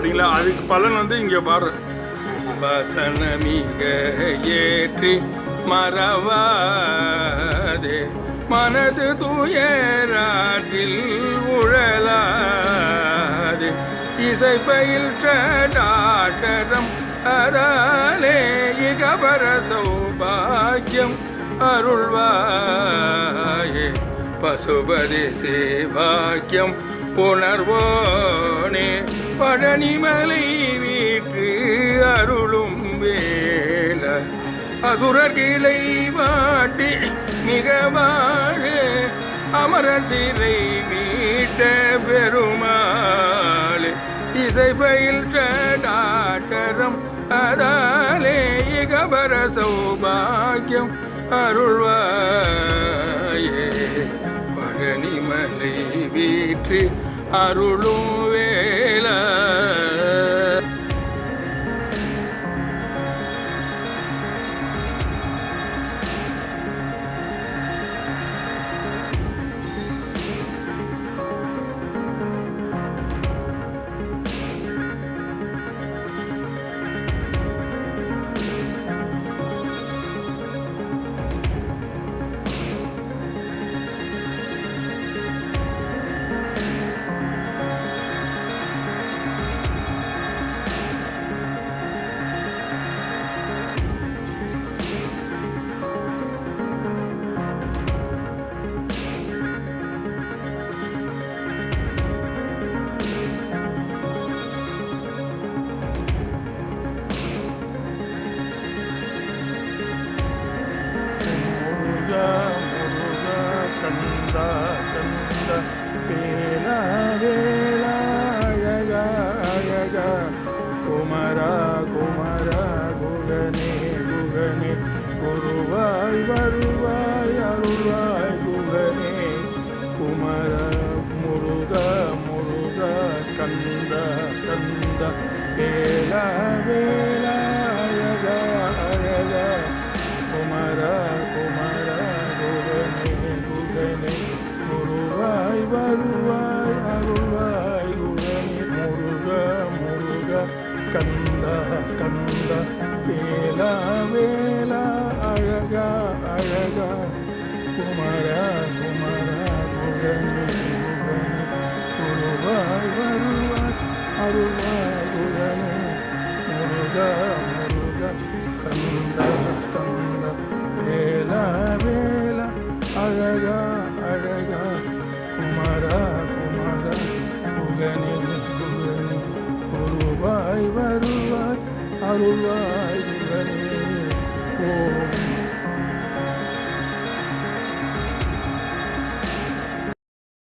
பார்த்தீங்களா? அதுக்கு பலன் வந்து இங்கே பாடுற வசனமிக ஏற்றி மறவாதே மனது துயராற்றில் உழலாதே இசைப்பயில் சடாகரம் அதாலே இகபர சௌபாக்கியம் அருள்வாயே பசுபதி சேவாக்கியம் உணர்வோனே பழனிமலை வீற்று அருளும் வேல அசுரர் கிளை வாட்டி மிக வாழ அமரர் சிறை மீட்ட பெருமாளே இசைப்பயில் சடாகரம் அதாலே இகபர சௌபாக்கியம் அருள்வாயே பழனிமலை வீற்று அருளும் வேல குமரா குமரா குகனே குகனே குருவாய் வருவாய் அருள்வாய் குகனே குமர முருகா முருகா ஸ்கந்த ஸ்கந்த வேலா வேலா அழகா அழகா குமரா குமரா குகனே குகனே குருவாய் வருவாய் அருள்வாய் குகனே முருகா முருகா ஸ்கந்த ஸ்கந்த வேலா வேலா அழகா அழகா குமரா குமரா குகனே குகனே குருவாய் வருவாய் அருள்வாய் குகனே முருகா முருகா ஸ்கந்த ஸ்கந்த வேலா வேலா அழகா அழகா குமரா குமரா குகனே குகனே குருவாய் வருவாய் அருள்வாய் குகனே ஓம்